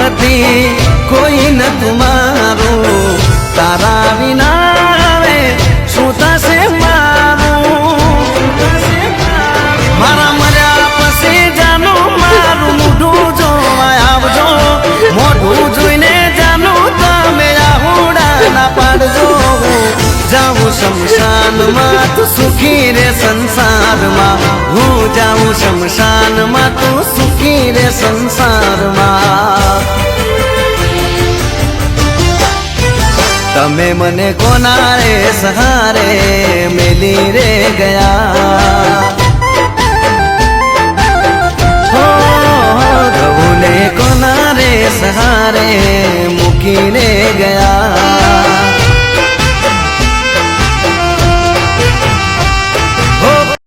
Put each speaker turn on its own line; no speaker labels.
હતી કોઈ ન તુમારું તારા વિના હવે શું થશે મારું મારા મર્યા પછી જાનું મારું મોઢું જોવા આવજો મોઢું જોઈને જાનું તમે આહુડા ના પાડજો જાઉં શમશાનમાં તું સુખી રે સંસારમાં હું જાઉં શમશાનમાં તું સુખી રે સંસારમાં તમે મને કોના રે સહારે મેલી રે ગયા હો ગૌને કોના રે સહારે મૂકીને ગયા